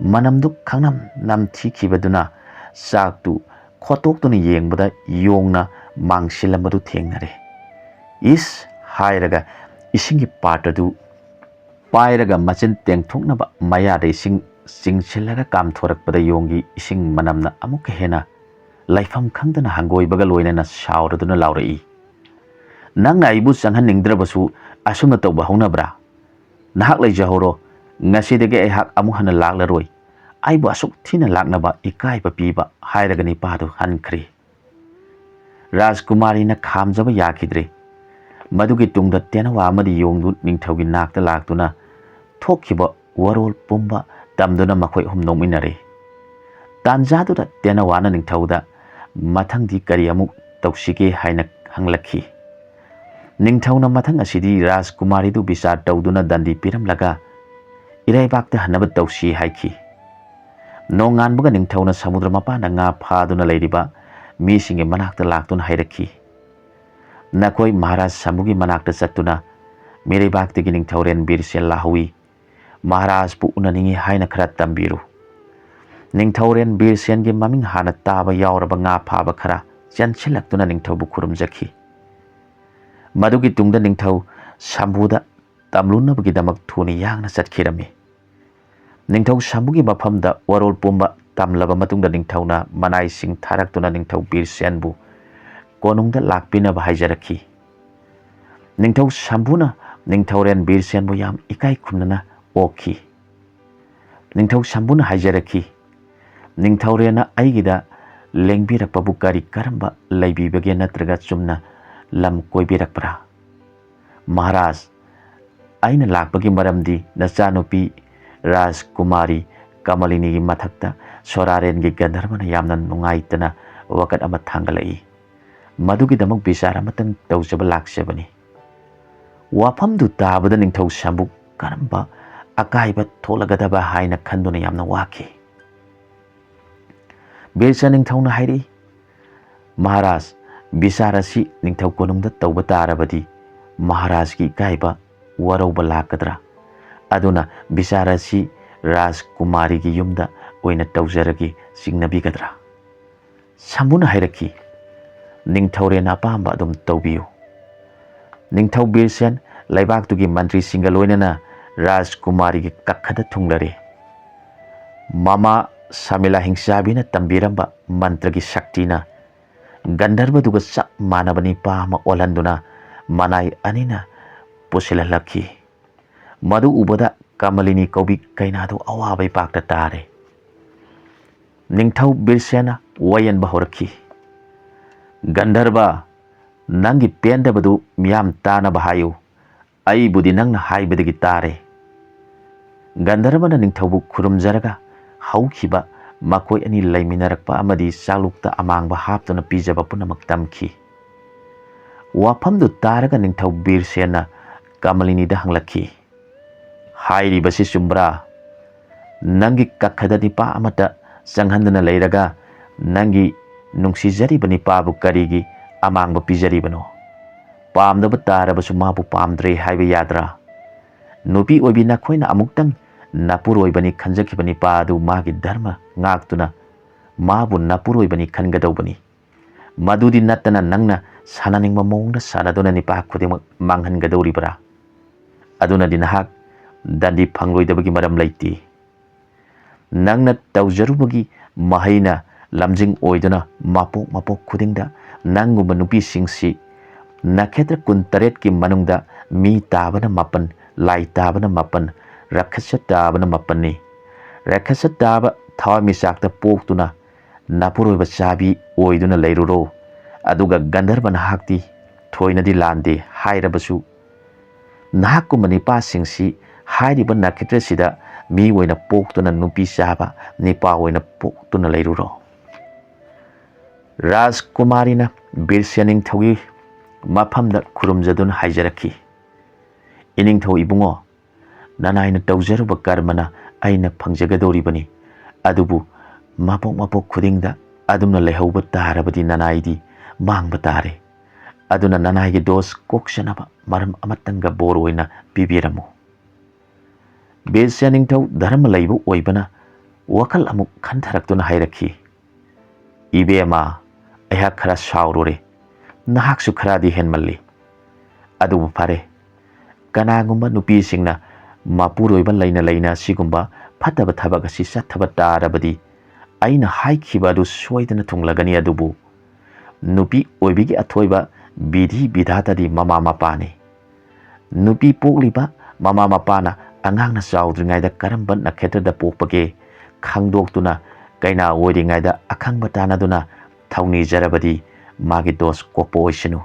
Speaker 1: ꯃꯅꯝꯗꯨ ꯈꯪꯅꯝ ꯅꯝꯊꯤꯈꯤꯕꯗꯨꯅ ꯆꯥꯛꯇꯨ ꯈꯣꯠꯇꯣꯛꯇꯨꯅ ꯌꯦꯡꯕꯗ ꯌꯣꯡꯅ ꯃꯥꯡꯁꯤꯜꯂꯝꯕꯗꯨ ꯊꯦꯡꯅꯔꯦ꯫ "ꯏꯁ" ꯍꯥꯏꯔꯒ ꯏꯁꯤꯡꯒꯤ ꯄꯥꯇ꯭ꯔꯗꯨ ꯄꯥꯏꯔꯒ ꯃꯆꯤꯟ ꯇꯦꯡꯊꯣꯛꯅꯕ ꯃꯌꯥꯗ ꯏꯁꯤꯡ ꯆꯤꯡꯁꯤꯜꯂꯒ ꯀꯥꯝꯊꯣꯔꯛꯄꯗ ꯌꯣꯡꯒꯤ ꯏꯁꯤꯡ ꯃꯅꯝꯅ ꯑꯃꯨꯛꯀ ꯍꯦꯟꯅ ꯂꯩꯐꯝ ꯈꯪꯗꯅ ꯍꯪꯒꯣꯏꯕꯒ ꯂꯣꯏꯅꯅ ꯁꯥꯎꯔꯗꯨꯅ ꯂꯥꯎꯔꯛꯏ, "ꯅꯪꯅ ꯑꯩꯕꯨ ꯆꯪꯍꯟꯅꯤꯡꯗ꯭ꯔꯕꯁꯨ ꯑꯁꯨꯝꯅ ꯇꯧꯕ ꯍꯧꯅꯕ꯭ꯔꯥ? ꯅꯍꯥꯛ ꯂꯩꯖꯍꯧꯔꯣ, ꯉꯁꯤꯗꯒꯤ ꯑꯩꯍꯥꯛ ꯑꯃꯨꯛ ꯍꯟꯅ ꯂꯥꯛꯂꯔꯣꯏ꯫ ꯑꯩꯕꯨ ꯑꯁꯨꯛ ꯊꯤꯅ ꯂꯥꯛꯅꯕ ꯏꯀꯥꯏꯕ ꯄꯤꯕ" ꯍꯥꯏꯔꯒ ꯅꯤꯄꯥꯗꯨ ꯍꯟꯈ꯭ꯔꯦ꯫ ꯔꯥꯖꯀꯨꯃꯥꯔꯤꯅ ꯈꯥꯝꯖꯕ ꯌꯥꯈꯤꯗ꯭ꯔꯦ꯫ ꯃꯗꯨꯒꯤ ꯇꯨꯡꯗ ꯇꯦꯅꯋꯥ ꯑꯃꯗꯤ ꯌꯣꯡꯗꯨ ꯅꯤꯡꯊꯧꯒꯤ ꯅꯥꯛꯇ ꯂꯥꯛꯇꯨꯅ ꯊꯣꯛꯈꯤꯕ ꯋꯥꯔꯣꯜ ꯄꯨꯝꯕ ꯇꯝꯗꯨꯅ ꯃꯈꯣꯏ ꯑꯍꯨꯝ ꯅꯣꯛꯃꯤꯟꯅꯔꯦ꯫ ꯇꯥꯟꯖꯥꯗꯨꯗ ꯇꯦꯅꯋꯥꯅ ꯅꯤꯡꯊꯧꯗ ꯃꯊꯪꯗꯤ ꯀꯔꯤ ꯑꯃꯨꯛ ꯇꯧꯁꯤꯒꯦ ꯍꯥꯏꯅ ꯍꯪꯂꯛꯈꯤ꯫ ꯅꯤꯡꯊꯧꯅ ꯃꯊꯪ ꯑꯁꯤꯗꯤ ꯔꯥꯖꯀꯨꯃꯥꯔꯤꯗꯨ ꯕꯤꯆꯥꯔ ꯇꯧꯗꯨꯅ ꯗꯟꯗꯤ ꯄꯤꯔꯝꯂꯒ ꯏꯔꯩꯕꯥꯛꯇ ꯍꯟꯅꯕ ꯇꯧꯁꯤ ꯍꯥꯏꯈꯤ꯫ ꯅꯣꯡꯉꯥꯟꯕꯒ ꯅꯤꯡꯊꯧꯅ ꯁꯃꯨꯗ꯭ꯔ ꯃꯄꯥꯟꯗ ꯉꯥ ꯐꯥꯗꯨꯅ ꯂꯩꯔꯤꯕ ꯃꯤꯁꯤꯡꯒꯤ ꯃꯅꯥꯛꯇ ꯂꯥꯛꯇꯨꯅ ꯍꯥꯏꯔꯛꯈꯤ, "ꯅꯈꯣꯏ ꯃꯍꯥꯔꯥꯖ ꯁꯥꯃꯨꯒꯤ ꯃꯅꯥꯛꯇ ꯆꯠꯇꯨꯅ ꯃꯤꯔꯩꯕꯥꯛꯇꯒꯤ ꯅꯤꯡꯊꯧꯔꯦꯜ ꯕꯤꯔꯁꯦꯟ ꯂꯥꯛꯍꯧꯏ, ꯃꯍꯥꯔꯥꯖꯄꯨ ꯎꯅꯅꯤꯡꯏ ꯍꯥꯏꯅ ꯈꯔ ꯇꯝꯕꯤꯔꯨ." ꯅꯤꯡꯊꯧꯔꯦꯜ ꯕꯤꯔꯁꯦꯟꯒꯤ ꯃꯃꯤꯡ ꯍꯥꯟꯅ ꯇꯥꯕ ꯌꯥꯎꯔꯕ ꯉꯥ ꯐꯥꯕ ꯈꯔ ꯆꯦꯟꯁꯤꯜꯂꯛꯇꯨꯅ ꯅꯤꯡꯊꯧꯕꯨ ꯈꯨꯔꯨꯝꯖꯈꯤ꯫ ꯃꯗꯨꯒꯤ ꯇꯨꯡꯗ ꯅꯤꯡꯊꯧ ꯁꯝꯚꯨꯗ ꯇꯝꯂꯨꯅꯕꯒꯤꯗꯃꯛ ꯊꯨꯅ ꯌꯥꯡꯅ ꯆꯠꯈꯤꯔꯝꯃꯤ꯫ ꯅꯤꯡꯊꯧ ꯁꯝꯚꯨꯒꯤ ꯃꯐꯝꯗ ꯋꯥꯔꯣꯜ ꯄꯨꯝꯕ ꯇꯝꯂꯕ ꯃꯇꯨꯡꯗ ꯅꯤꯡꯊꯧꯅ ꯃꯅꯥꯏꯁꯤꯡ ꯊꯥꯔꯛꯇꯨꯅ ꯅꯤꯡꯊꯧ ꯕꯤꯔꯁꯦꯟꯕꯨ ꯀꯣꯅꯨꯡꯗ ꯂꯥꯛꯄꯤꯅꯕ ꯍꯥꯏꯖꯔꯛꯈꯤ꯫ ꯅꯤꯡꯊꯧ ꯁꯝꯚꯨꯅ ꯅꯤꯡꯊꯧꯔꯦꯜ ꯕꯤꯔꯁꯦꯟꯕꯨ ꯌꯥꯝ ꯏꯀꯥꯏ ꯈꯨꯝꯅꯅ ꯑꯣꯛꯈꯤ꯫ ꯅꯤꯡꯊꯧ ꯁꯝꯚꯨꯅ ꯍꯥꯏꯖꯔꯛꯈꯤ, "ꯅꯤꯡꯊꯧꯔꯦꯜꯅ ꯑꯩꯒꯤꯗ ꯂꯦꯡꯕꯤꯔꯛꯄꯕꯨ ꯀꯔꯤ ꯀꯔꯝꯕ ꯂꯩꯕꯤꯕꯒꯦ, ꯅꯠꯇ꯭ꯔꯒ ꯆꯨꯝꯅ ꯂꯝ ꯀꯣꯏꯕꯤꯔꯛꯄ꯭ꯔꯥ? ꯃꯍꯥꯔꯥꯖ, ꯑꯩꯅ ꯂꯥꯛꯄꯒꯤ ꯃꯔꯝꯗꯤ ꯅꯆꯥꯅꯨꯄꯤ ꯔꯥꯖꯀꯨꯃꯥꯔꯤ ꯀꯃꯂꯤꯅꯤꯒꯤ ꯃꯊꯛꯇ ꯁꯣꯔꯥꯔꯦꯟꯒꯤ ꯒꯟꯙꯔꯕꯅ ꯌꯥꯝꯅ ꯅꯨꯡꯉꯥꯏꯇꯅ ꯋꯥꯀꯠ ꯑꯃ ꯊꯥꯡꯒꯠꯂꯛꯏ꯫ ꯃꯗꯨꯒꯤꯗꯃꯛ ꯕꯤꯆꯥꯔ ꯑꯃꯇꯪ ꯇꯧꯖꯕ ꯂꯥꯛꯆꯕꯅꯤ." ꯋꯥꯐꯝꯗꯨ ꯇꯥꯕꯗ ꯅꯤꯡꯊꯧ ꯁꯝꯚꯨ ꯀꯔꯝꯕ ꯑꯀꯥꯏꯕ ꯊꯣꯛꯂꯒꯗꯕ ꯍꯥꯏꯅ ꯈꯟꯗꯨꯅ ꯌꯥꯝꯅ ꯋꯥꯈꯤ꯫ ꯕꯤꯔꯁꯦꯟ ꯅꯤꯡꯊꯧꯅ ꯍꯥꯏꯔꯛꯏ, "ꯃꯍꯥꯔꯥꯖ, ꯕꯤꯆꯥꯔ ꯑꯁꯤ ꯅꯤꯡꯊꯧ ꯀꯣꯅꯨꯡꯗ ꯇꯧꯕ ꯇꯥꯔꯕꯗꯤ ꯃꯍꯥꯔꯥꯖꯒꯤ ꯏꯀꯥꯏꯕ ꯋꯥꯔꯧꯕ ꯂꯥꯛꯀꯗ꯭ꯔꯥ? ꯑꯗꯨꯅ ꯕꯤꯆꯥꯔ ꯑꯁꯤ ꯔꯥꯖꯀꯨꯃꯥꯔꯤꯒꯤ ꯌꯨꯝꯗ ꯑꯣꯏꯅ ꯇꯧꯖꯔꯒꯦ ꯆꯤꯡꯅꯕꯤꯒꯗ꯭ꯔꯥ?" ꯁꯝꯚꯨꯅ ꯍꯥꯏꯔꯛꯈꯤ, "ꯅꯤꯡꯊꯧꯔꯦꯜꯅ ꯑꯄꯥꯝꯕ ꯑꯗꯨꯝ ꯇꯧꯕꯤꯌꯨ." ꯅꯤꯡꯊꯧ ꯕꯤꯔꯁꯦꯟ ꯂꯩꯕꯥꯛꯇꯨꯒꯤ ꯃꯟꯇ꯭ꯔꯤꯁꯤꯡꯒ ꯂꯣꯏꯅꯅ ꯔꯥꯖꯀꯨꯃꯥꯔꯤꯒꯤ ꯀꯛꯈꯗ ꯊꯨꯡꯂꯔꯦ꯫ ꯃꯃꯥ ꯁꯃꯤꯂꯥ ꯍꯤꯡꯆꯥꯕꯤꯅ ꯇꯝꯕꯤꯔꯝꯕ ꯃꯟꯇ꯭ꯔꯒꯤ ꯁꯛꯇꯤꯅ ꯒꯟꯙꯔꯕꯗꯨꯒ ꯆꯞ ꯃꯥꯟꯅꯕ ꯅꯤꯄꯥ ꯑꯃ ꯑꯣꯜꯍꯟꯗꯨꯅ ꯃꯅꯥꯏ ꯑꯅꯤꯅ ꯄꯨꯁꯤꯜꯍꯜꯂꯛꯈꯤ꯫ ꯃꯗꯨ ꯎꯕꯗ ꯀꯃꯂꯤꯅꯤ ꯀꯧꯕꯤ ꯀꯩꯅꯥꯗꯨ ꯑꯋꯥꯕ ꯏꯄꯥꯛꯇ ꯇꯥꯔꯦ꯫ ꯅꯤꯡꯊꯧ ꯕꯤꯔꯁꯦꯟꯅ ꯋꯥꯌꯦꯟꯕ ꯍꯧꯔꯛꯈꯤ, "ꯒꯟꯙꯔꯕ, ꯅꯪꯒꯤ ꯄꯦꯟꯗꯕꯗꯨ ꯃꯤꯌꯥꯝ ꯇꯥꯅꯕ ꯍꯥꯏꯌꯨ, ꯑꯩꯕꯨꯗꯤ ꯅꯪꯅ ꯍꯥꯏꯕꯗꯒꯤ ꯇꯥꯔꯦ." ꯒꯟꯙꯔꯕꯅ ꯅꯤꯡꯊꯧꯕꯨ ꯈꯨꯔꯨꯝꯖꯔꯒ ꯍꯧꯈꯤꯕ ꯃꯈꯣꯏ ꯑꯅꯤ ꯂꯩꯃꯤꯟꯅꯔꯛꯄ ꯑꯃꯗꯤ ꯆꯥꯛꯂꯨꯛꯇ ꯑꯃꯥꯡꯕ ꯍꯥꯞꯇꯨꯅ ꯄꯤꯖꯕ ꯄꯨꯝꯅꯃꯛ ꯇꯝꯈꯤ꯫ ꯋꯥꯐꯝꯗꯨ ꯇꯥꯔꯒ ꯅꯤꯡꯊꯧ ꯕꯤꯔꯁꯦꯟꯅ ꯀꯃꯂꯤꯅꯤꯗ ꯍꯪꯂꯛꯈꯤ, "ꯍꯥꯏꯔꯤꯕꯁꯤ ꯆꯨꯝꯕ꯭ꯔꯥ? ꯅꯪꯒꯤ ꯀꯛꯈꯗ ꯅꯤꯄꯥ ꯑꯃꯠꯇ ꯆꯪꯍꯟꯗꯨꯅ ꯂꯩꯔꯒ ꯅꯪꯒꯤ ꯅꯨꯡꯁꯤꯖꯔꯤꯕ ꯅꯤꯄꯥꯕꯨ ꯀꯔꯤꯒꯤ ꯑꯃꯥꯡꯕ ꯄꯤꯖꯔꯤꯕꯅꯣ? ꯄꯥꯝꯗꯕ ꯇꯥꯔꯕꯁꯨ ꯃꯥꯕꯨ ꯄꯥꯝꯗ꯭ꯔꯦ ꯍꯥꯏꯕ ꯌꯥꯗ꯭ꯔꯥ? ꯅꯨꯄꯤ ꯑꯣꯏꯕꯤ ꯅꯈꯣꯏꯅ ꯑꯃꯨꯛꯇꯪ ꯅꯄꯨꯔꯣꯏꯕꯅꯤ ꯈꯟꯖꯈꯤꯕ ꯅꯤꯄꯥ ꯑꯗꯨ ꯃꯥꯒꯤ ꯙꯔꯃ ꯉꯥꯛꯇꯨꯅ ꯃꯥꯕꯨ ꯅꯄꯨꯔꯣꯏꯕꯅꯤ ꯈꯟꯒꯗꯧꯕꯅꯤ꯫ ꯃꯗꯨꯗꯤ ꯅꯠꯇꯅ ꯅꯪꯅ ꯁꯥꯟꯅꯅꯤꯡꯕ ꯃꯑꯣꯡꯗ ꯁꯥꯟꯅꯗꯨꯅ ꯅꯤꯄꯥ ꯈꯨꯗꯤꯡꯃꯛ ꯃꯥꯡꯍꯟꯒꯗꯧꯔꯤꯕ꯭ꯔꯥ? ꯑꯗꯨꯅꯗꯤ ꯅꯍꯥꯛ ꯗꯟꯗꯤ ꯐꯪꯂꯣꯏꯗꯕꯒꯤ ꯃꯔꯝ ꯂꯩꯇꯦ꯫ ꯅꯪꯅ ꯇꯧꯖꯔꯨꯕꯒꯤ ꯃꯍꯩꯅ ꯂꯝꯖꯤꯡ ꯑꯣꯏꯗꯨꯅ ꯃꯄꯣꯛ ꯃꯄꯣꯛ ꯈꯨꯗꯤꯡꯗ ꯅꯪꯒꯨꯝꯕ ꯅꯨꯄꯤꯁꯤꯡꯁꯤ ꯅꯈꯦꯇ꯭ꯔ 18ꯀꯤ ꯃꯅꯨꯡꯗ ꯃꯤ ꯇꯥꯕꯅ 9, ꯂꯥꯏ ꯇꯥꯕꯅ 9, ꯔꯥꯈꯁ ꯇꯥꯕꯅ 9ꯅꯤ꯫ ꯔꯥꯈꯁ ꯇꯥꯕ ꯊꯋꯥꯟꯃꯤꯆꯥꯛꯇ ꯄꯣꯛꯇꯨꯅ napuroiba chabi oiduna leiruro aduga gandharba nahakti thoinadi lande hairabasu nahakku manipa singsi hairiba nakitra sida mi oina poktuna nupi chaba nipa oina poktuna leiruro Rajkumarina Birsia Ningthawi mafamda khurumjaduna haijarakhi Iningthau ibungo nanaina tawjaruba karmana aina phangjagadoribani adubu mapok khudingda adumna lehauba tarabadi nanaidi mangba tare aduna nanaigi dos koksanaba maram amatanga bor oina pibiramu Birsia Ningthau dharma laibu oibana wakal amuk khantaraktuna hairakhi Ibema ayhak khara saurore nahaksu kharadi henmalli adubu phare kanagumba nupi singna mapuroiba laina sigumba fataba thabak asi sathaba tarabadi aina haikhiba adu soidana thunglagani adubu nupi oibigi athoiba bidhi bidhatadi mama mapani nupi pokliba mama mapana angangna saudringaida karamba nakhetrada pokpage khangdoktuna kaina oiringaida akhangba tanaduna thawni jarabadi magi dos kokpo oisinu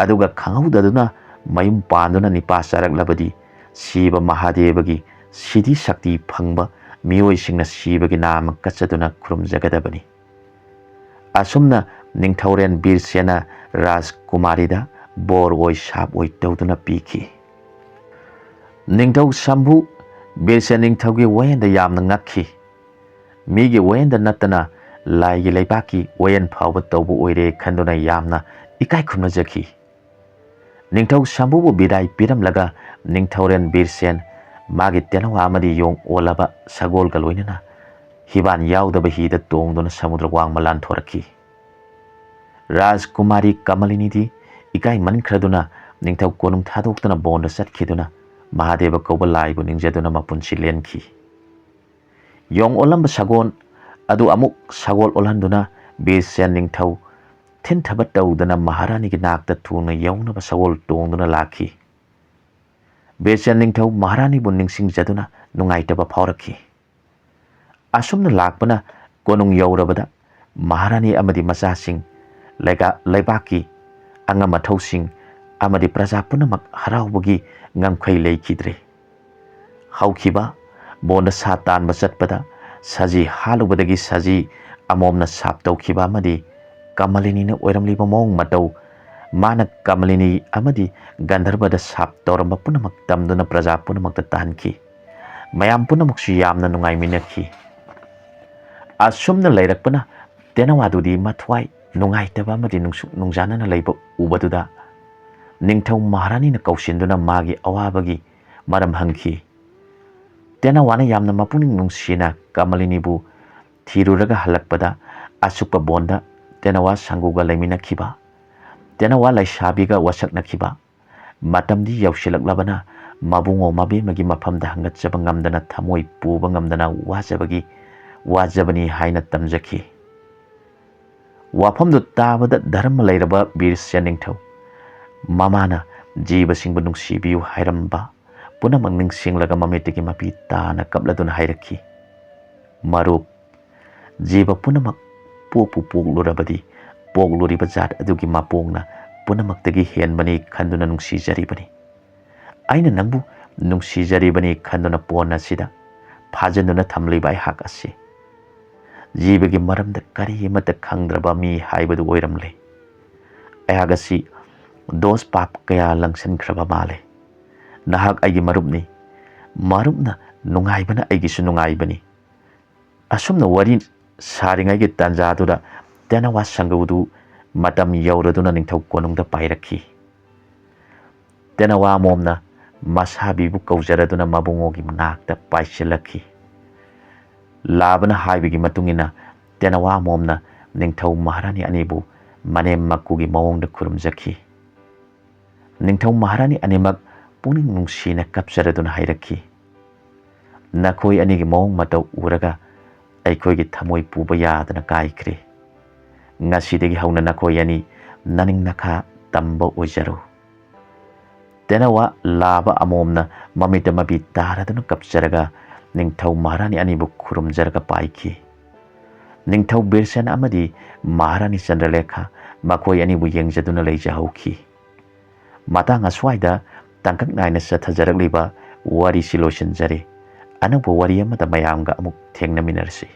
Speaker 1: aduga khangudaduna mayum panduna nipa saraklabadi siba mahadevagi sidi shakti phangba mioi singna sibagi nam kachaduna khurumjagadabani asumna ningthauren Birsena Rajkumarida bor oi sap oi tawduna piki ningthau Shambhu Birsia ningthaugi wayenda yamna ngakhi migi wayenda natana laigi leibaki wayan phawba tawbu oire khanduna yamna ikai khumnajaki ningthau Shambhu bidai piramlaga ningthauren Birsen magi tenawa amadi yong olaba sagol galoinana hiban yaudaba hida tongduna samudra wang malan thorakhi Rajkumari Kamalinidi ikai mankhraduna ningthau konung thadoktuna bonda satkhiduna Mahadeva kauba laibu ningjaduna mapunsi lenkhi yong olamba sagon adu amuk sagol olanduna Birsia ningthau thin thabat tawdana Maharani gi nakta thuna yauna ba sagol tongduna lakhi Birsia ningthau Maharani bu ningsingjaduna nungaitaba phaurakhi asumna lakpana konung yaurabada Maharani amadi masasing laibaki angama thausing amadi praja punamak haraubagi ngamkhai leikidre haukhiba bonda satan basatpada saji halubadagi saji amomna sap tawkhiba amadi Kamalini na oiramliba mong matau mana Kamalini amadi Gandharbada sap tawramba punamak tamduna praja punamak tatanki mayam punamak su yamna nungai minakhi asumna leirakpana tenawadudi mathwai nungai taba amadi nungjanana leiba ubaduda ningthau Maharani na kausinduna magi awabagi maram hangki tenawana yamna mapuning nungsina Kamalini bu thiruraga halakpada asukpa bonda tenawa sanguga laiminakhiba tenawa laisabiga wasaknakhiba matamdi yausilaklabana mabungo mabemagi mafamda hangatjaba ngamdana thamoi puba ngamdana wajabani haina tamjakhi wafamdu tabada dharma lairaba Birsia ningthau mamana jiba singbu nungsibiyu hairamba punamak ningsinglaga mamitigi mapi tana kapladuna hairakhi marup jiba punamak poklurabadi pokluriba jat adugi mapongna punamaktagi henbani khanduna nungsijaribani aina nangbu nungsijaribani khanduna pona sida phajanduna thamliba aihak ase jibagi maramda kari mata khangdraba mi haibadu oiramle aihak asi dos pap kaya langsankraba male nahak aigi marupna nungaibana aigisu nungaibani asumna wari saringai tanjadura tenawa sangudu matam yauraduna ningthau konungda pairakhi tenawa momna masabibu kaujaraduna mabungogi nakta paisilakhi labana haibigi matungina tenawa momna ningthau Maharani anibu manem makugi mawongda khurumjakhi ningthau Maharani animak puning nungsina kapsaraduna hairakhi nakhoi anigi mawong matau uraga ꯑꯩꯈꯣꯏꯒꯤ ꯊꯃꯣꯏ ꯄꯨꯕ ꯌꯥꯗꯅ ꯀꯥꯏꯈ꯭ꯔꯦ ꯉꯁꯤꯗꯒꯤ ꯍꯧꯅ ꯅꯈꯣꯏ ꯑꯅꯤ ꯅꯅꯤꯡ ꯅꯈꯥ ꯇꯝꯕ ꯑꯣꯏꯖꯔꯣ ꯇꯦꯅꯋꯥ ꯂꯥꯕ ꯑꯃꯣꯝꯅ ꯃꯃꯤꯠꯇ ꯃꯄꯤ ꯇꯥꯔꯗꯨꯅ ꯀꯞꯆꯔꯒ ꯅꯤꯡꯊꯧ ꯃꯍꯥꯔꯥꯅꯤ ꯑꯅꯤꯕꯨ ꯈꯨꯔꯨꯝꯖꯔꯒ ꯄꯥꯏꯈꯤ ꯅꯤꯡꯊꯧ ꯕꯤꯔꯁꯦꯟ ꯑꯃꯗꯤ ꯃꯍꯥꯔꯥꯅꯤ ꯆꯟꯗ꯭ꯔꯂꯦꯈꯥ ꯃꯈꯣꯏ ꯑꯅꯤꯕꯨ ꯌꯦꯡꯖꯗꯨꯅ ꯂꯩꯖꯍꯧꯈꯤ꯫ ꯃꯇꯥꯡ ꯑꯁ꯭ꯋꯥꯏꯗ ꯇꯥꯡꯀꯛ ꯅꯥꯏꯅ ꯆꯠꯊꯖꯔꯛꯂꯤꯕ ꯋꯥꯔꯤꯁꯤ ꯂꯣꯏꯁꯤꯟꯖꯔꯦ꯫ ꯑꯅꯧꯕ ꯋꯥꯔꯤ ꯑꯃꯗ ꯃꯌꯥꯝꯒ ꯑꯃꯨꯛ ꯊꯦꯡꯅꯃꯤꯟꯅꯔꯁꯤ꯫